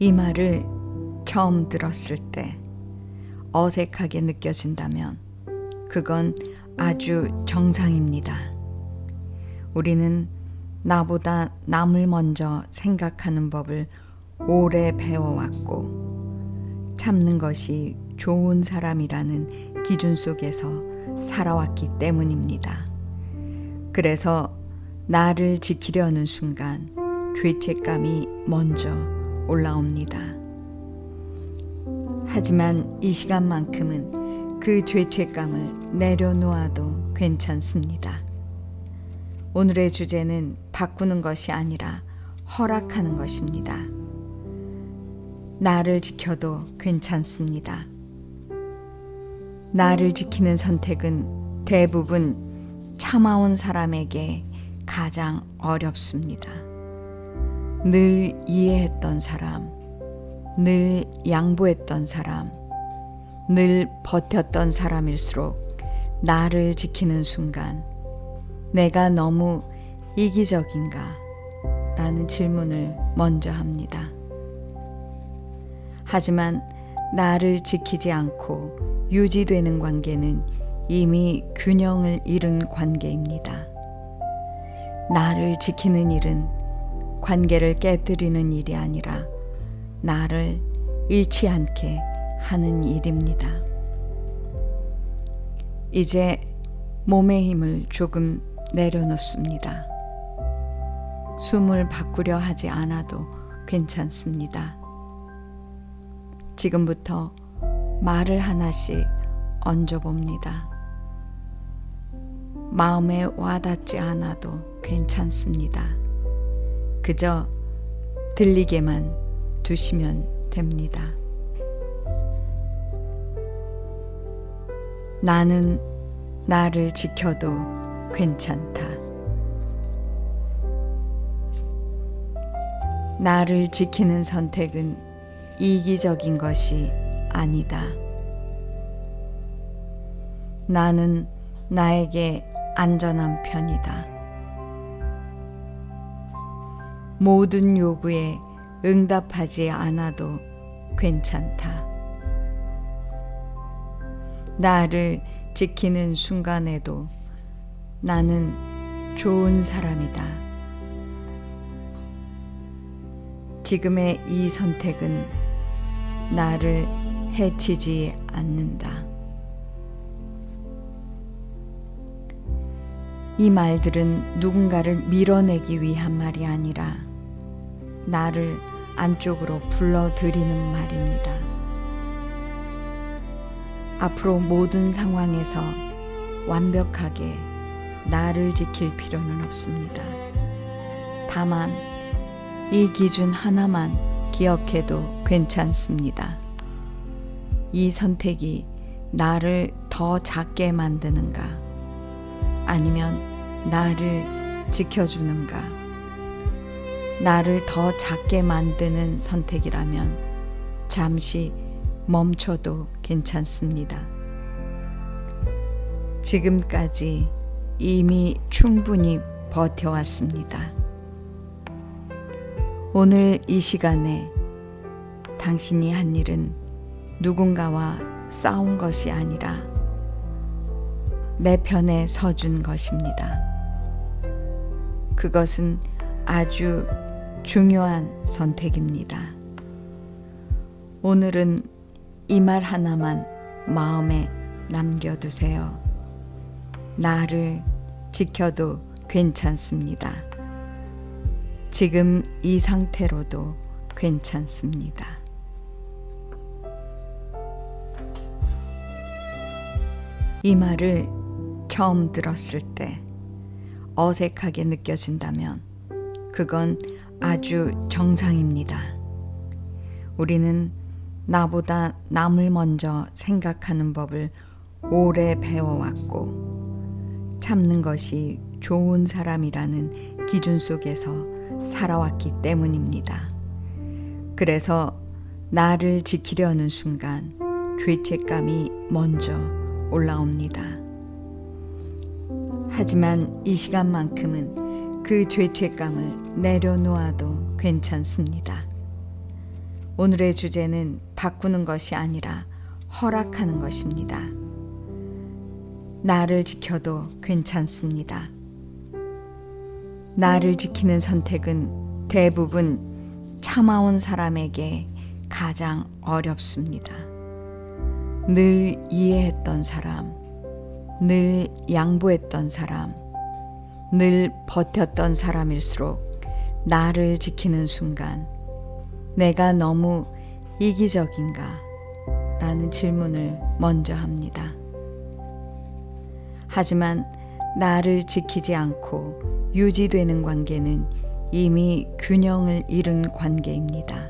이 말을 처음 들었을 때 어색하게 느껴진다면 그건 아주 정상입니다. 우리는 나보다 남을 먼저 생각하는 법을 오래 배워왔고 참는 것이 좋은 사람이라는 기준 속에서 살아왔기 때문입니다. 그래서 나를 지키려는 순간 죄책감이 먼저 올라옵니다. 하지만 이 시간만큼은 그 죄책감을 내려놓아도 괜찮습니다. 오늘의 주제는 바꾸는 것이 아니라 허락하는 것입니다. 나를 지켜도 괜찮습니다. 나를 지키는 선택은 대부분 참아온 사람에게 가장 어렵습니다. 늘 이해했던 사람, 늘 양보했던 사람, 늘 버텼던 사람일수록 나를 지키는 순간 내가 너무 이기적인가? 라는 질문을 먼저 합니다. 하지만 나를 지키지 않고 유지되는 관계는 이미 균형을 잃은 관계입니다. 나를 지키는 일은 관계를 깨뜨리는 일이 아니라 나를 잃지 않게 하는 일입니다. 이제 몸의 힘을 조금 내려놓습니다. 숨을 바꾸려 하지 않아도 괜찮습니다. 지금부터 말을 하나씩 얹어봅니다. 마음에 와닿지 않아도 괜찮습니다. 그저 들리게만 두시면 됩니다. 나는 나를 지켜도 괜찮다. 나를 지키는 선택은 이기적인 것이 아니다. 나는 나에게 안전한 편이다. 모든 요구에 응답하지 않아도 괜찮다. 나를 지키는 순간에도 나는 좋은 사람이다. 지금의 이 선택은 나를 해치지 않는다. 이 말들은 누군가를 밀어내기 위한 말이 아니라 나를 안쪽으로 불러들이는 말입니다. 앞으로 모든 상황에서 완벽하게 나를 지킬 필요는 없습니다. 다만 이 기준 하나만 기억해도 괜찮습니다. 이 선택이 나를 더 작게 만드는가? 아니면 나를 지켜주는가? 나를 더 작게 만드는 선택이라면 잠시 멈춰도 괜찮습니다. 지금까지 이미 충분히 버텨왔습니다. 오늘 이 시간에 당신이 한 일은 누군가와 싸운 것이 아니라 내 편에 서준 것입니다. 그것은 아주 중요한 선택입니다. 오늘은 이 말 하나만 마음에 남겨두세요. 나를 지켜도 괜찮습니다. 지금 이 상태로도 괜찮습니다. 이 말을 처음 들었을 때 어색하게 느껴진다면 그건 아주 정상입니다. 우리는 나보다 남을 먼저 생각하는 법을 오래 배워왔고 참는 것이 좋은 사람이라는 기준 속에서 살아왔기 때문입니다. 그래서 나를 지키려는 순간 죄책감이 먼저 올라옵니다. 하지만 이 시간만큼은 그 죄책감을 내려놓아도 괜찮습니다. 오늘의 주제는 바꾸는 것이 아니라 허락하는 것입니다. 나를 지켜도 괜찮습니다. 나를 지키는 선택은 대부분 참아온 사람에게 가장 어렵습니다. 늘 이해했던 사람, 늘 양보했던 사람, 늘 버텼던 사람일수록 나를 지키는 순간 내가 너무 이기적인가? 라는 질문을 먼저 합니다. 하지만 나를 지키지 않고 유지되는 관계는 이미 균형을 잃은 관계입니다.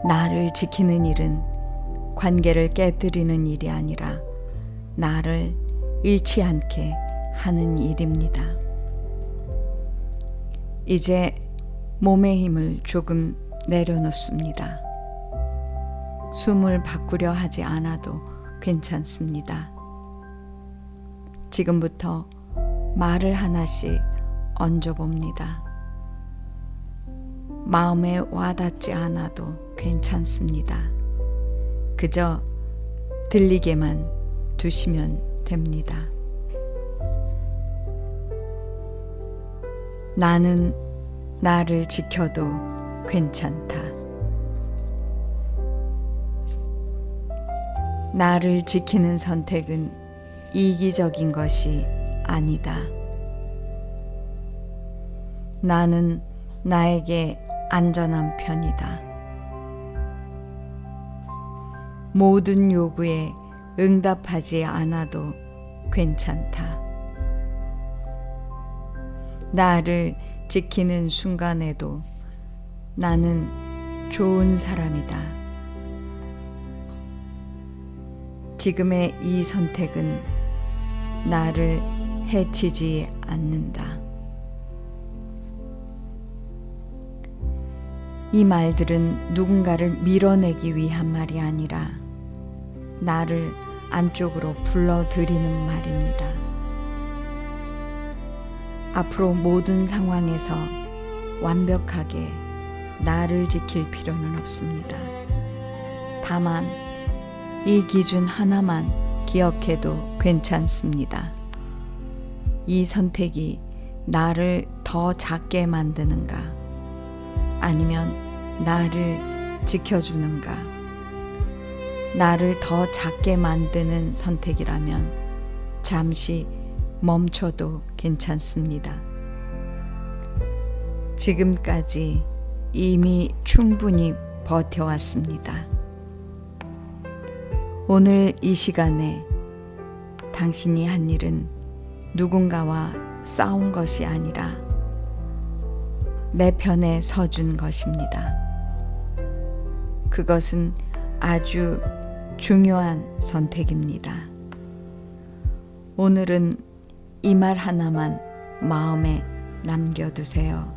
나를 지키는 일은 관계를 깨뜨리는 일이 아니라 나를 잃지 않게 하는 일입니다. 이제 몸의 힘을 조금 내려놓습니다. 숨을 바꾸려 하지 않아도 괜찮습니다. 지금부터 말을 하나씩 얹어봅니다. 마음에 와닿지 않아도 괜찮습니다. 그저 들리게만 두시면 됩니다. 나는 나를 지켜도 괜찮다. 나를 지키는 선택은 이기적인 것이 아니다. 나는 나에게 안전한 편이다. 모든 요구에 응답하지 않아도 괜찮다. 나를 지키는 순간에도 나는 좋은 사람이다. 지금의 이 선택은 나를 해치지 않는다. 이 말들은 누군가를 밀어내기 위한 말이 아니라 나를 안쪽으로 불러들이는 말입니다. 앞으로 모든 상황에서 완벽하게 나를 지킬 필요는 없습니다. 다만 이 기준 하나만 기억해도 괜찮습니다. 이 선택이 나를 더 작게 만드는가? 아니면 나를 지켜주는가? 나를 더 작게 만드는 선택이라면 잠시 멈춰도 괜찮습니다. 지금까지 이미 충분히 버텨왔습니다. 오늘 이 시간에 당신이 한 일은 누군가와 싸운 것이 아니라 내 편에 서준 것입니다. 그것은 아주 중요한 선택입니다. 오늘은 이 말 하나만 마음에 남겨두세요.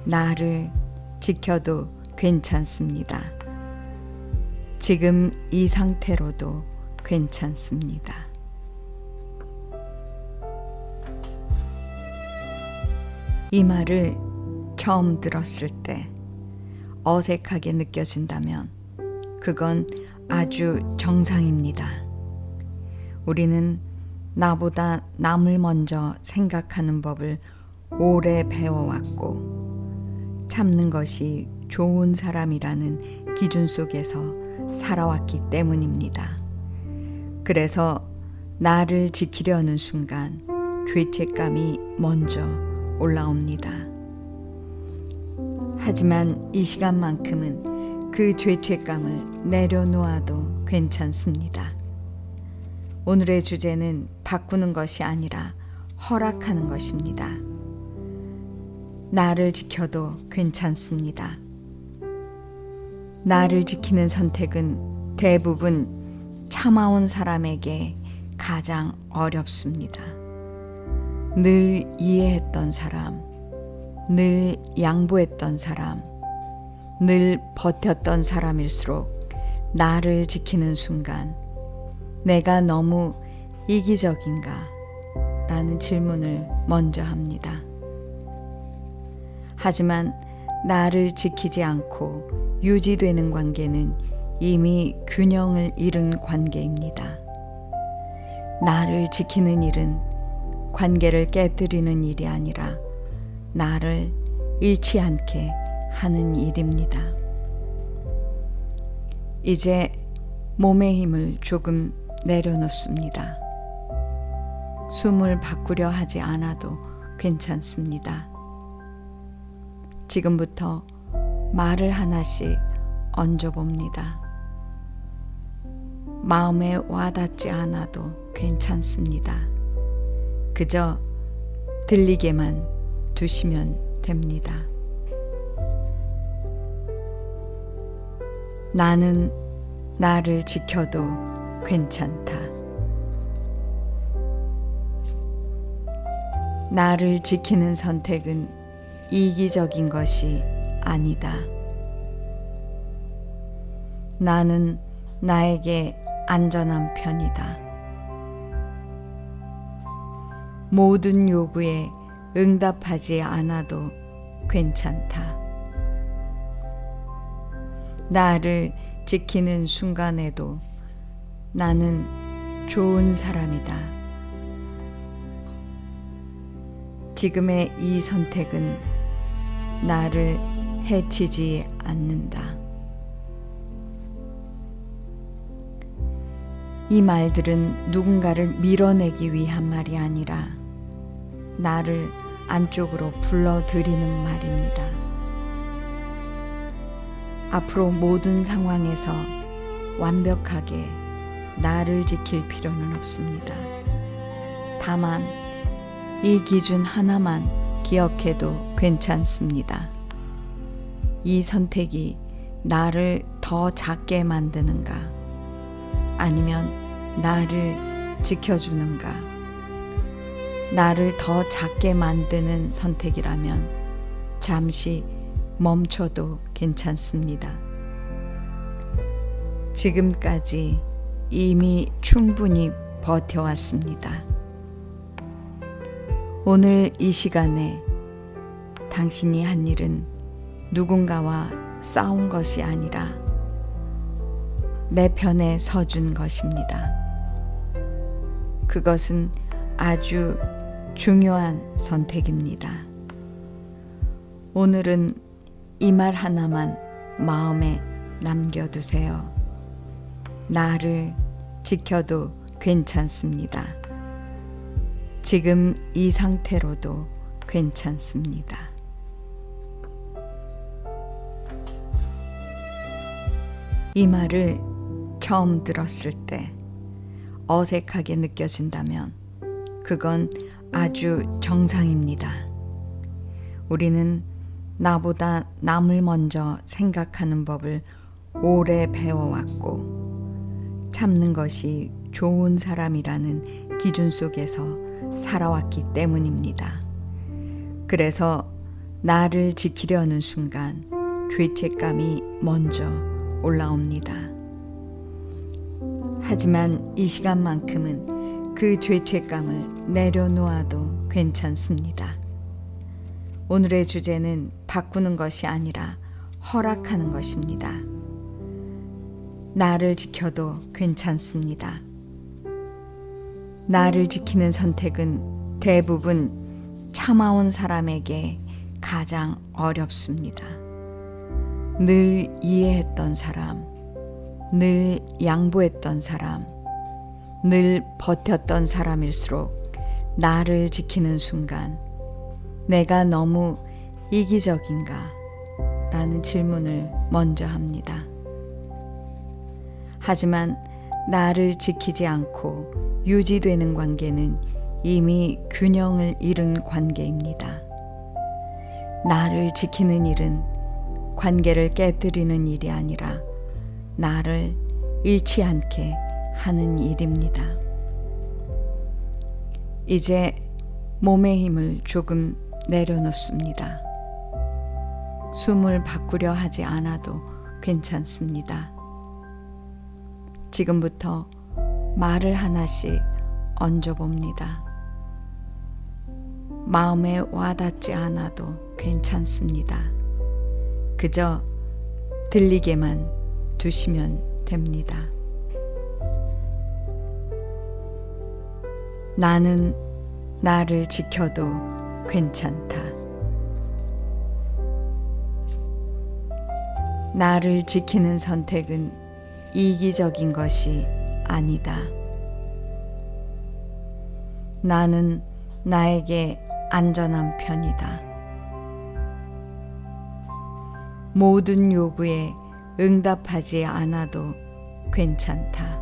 나를 지켜도 괜찮습니다. 지금 이 상태로도 괜찮습니다. 이 말을 처음 들었을 때 어색하게 느껴진다면 그건 아주 정상입니다. 우리는 나보다 남을 먼저 생각하는 법을 오래 배워왔고 참는 것이 좋은 사람이라는 기준 속에서 살아왔기 때문입니다. 그래서 나를 지키려는 순간 죄책감이 먼저 올라옵니다. 하지만 이 시간만큼은 그 죄책감을 내려놓아도 괜찮습니다. 오늘의 주제는 바꾸는 것이 아니라 허락하는 것입니다. 나를 지켜도 괜찮습니다. 나를 지키는 선택은 대부분 참아온 사람에게 가장 어렵습니다. 늘 이해했던 사람, 늘 양보했던 사람, 늘 버텼던 사람일수록 나를 지키는 순간 내가 너무 이기적인가? 라는 질문을 먼저 합니다. 하지만 나를 지키지 않고 유지되는 관계는 이미 균형을 잃은 관계입니다. 나를 지키는 일은 관계를 깨뜨리는 일이 아니라 나를 잃지 않게 하는 일입니다. 이제 몸의 힘을 조금 내려놓습니다. 숨을 바꾸려 하지 않아도 괜찮습니다. 지금부터 말을 하나씩 얹어봅니다. 마음에 와닿지 않아도 괜찮습니다. 그저 들리게만 두시면 됩니다. 나는 나를 지켜도 괜찮다. 나를 지키는 선택은 이기적인 것이 아니다. 나는 나에게 안전한 편이다. 모든 요구에 응답하지 않아도 괜찮다. 나를 지키는 순간에도 나는 좋은 사람이다. 지금의 이 선택은 나를 해치지 않는다. 이 말들은 누군가를 밀어내기 위한 말이 아니라 나를 안쪽으로 불러들이는 말입니다. 앞으로 모든 상황에서 완벽하게 나를 지킬 필요는 없습니다. 다만 이 기준 하나만 기억해도 괜찮습니다. 이 선택이 나를 더 작게 만드는가, 아니면 나를 지켜주는가. 나를 더 작게 만드는 선택이라면 잠시 멈춰도 괜찮습니다. 지금까지 이미 충분히 버텨왔습니다. 오늘 이 시간에 당신이 한 일은 누군가와 싸운 것이 아니라 내 편에 서준 것입니다. 그것은 아주 중요한 선택입니다. 오늘은 이 말 하나만 마음에 남겨두세요. 나를 지켜도 괜찮습니다. 지금 이 상태로도 괜찮습니다. 이 말을 처음 들었을 때 어색하게 느껴진다면 그건 아주 정상입니다. 우리는 나보다 남을 먼저 생각하는 법을 오래 배워왔고 참는 것이 좋은 사람이라는 기준 속에서 살아왔기 때문입니다. 그래서 나를 지키려는 순간 죄책감이 먼저 올라옵니다. 하지만 이 시간만큼은 그 죄책감을 내려놓아도 괜찮습니다. 오늘의 주제는 바꾸는 것이 아니라 허락하는 것입니다. 나를 지켜도 괜찮습니다. 나를 지키는 선택은 대부분 참아온 사람에게 가장 어렵습니다. 늘 이해했던 사람, 늘 양보했던 사람, 늘 버텼던 사람일수록 나를 지키는 순간 내가 너무 이기적인가? 라는 질문을 먼저 합니다. 하지만 나를 지키지 않고 유지되는 관계는 이미 균형을 잃은 관계입니다. 나를 지키는 일은 관계를 깨뜨리는 일이 아니라 나를 잃지 않게 하는 일입니다. 이제 몸의 힘을 조금 내려놓습니다. 숨을 바꾸려 하지 않아도 괜찮습니다. 지금부터 말을 하나씩 얹어봅니다. 마음에 와닿지 않아도 괜찮습니다. 그저 들리게만 두시면 됩니다. 나는 나를 지켜도 괜찮다. 나를 지키는 선택은 이기적인 것이 아니다. 나는 나에게 안전한 편이다. 모든 요구에 응답하지 않아도 괜찮다.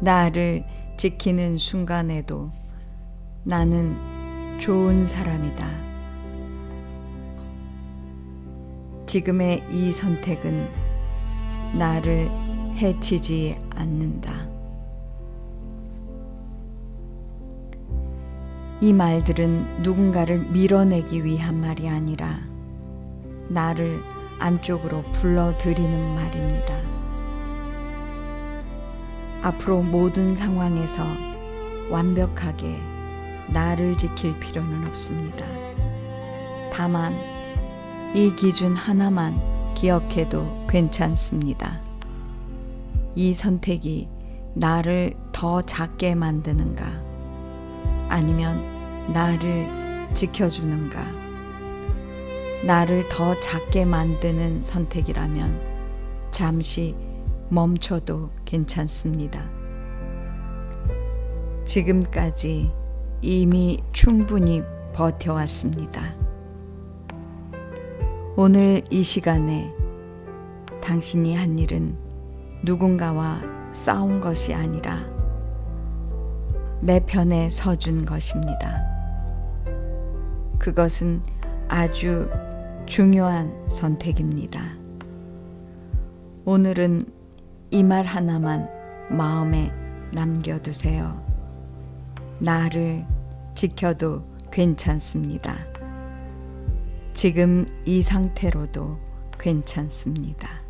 나를 지키는 순간에도 나는 좋은 사람이다. 지금의 이 선택은 나를 해치지 않는다. 이 말들은 누군가를 밀어내기 위한 말이 아니라 나를 안쪽으로 불러들이는 말입니다. 앞으로 모든 상황에서 완벽하게 나를 지킬 필요는 없습니다. 다만 이 기준 하나만 기억해도 괜찮습니다. 이 선택이 나를 더 작게 만드는가, 아니면 나를 지켜주는가. 나를 더 작게 만드는 선택이라면 잠시 멈춰도 괜찮습니다. 지금까지 이미 충분히 버텨왔습니다. 오늘 이 시간에 당신이 한 일은 누군가와 싸운 것이 아니라 내 편에 서준 것입니다. 그것은 아주 중요한 선택입니다. 오늘은 이 말 하나만 마음에 남겨두세요. 나를 지켜도 괜찮습니다. 지금 이 상태로도 괜찮습니다.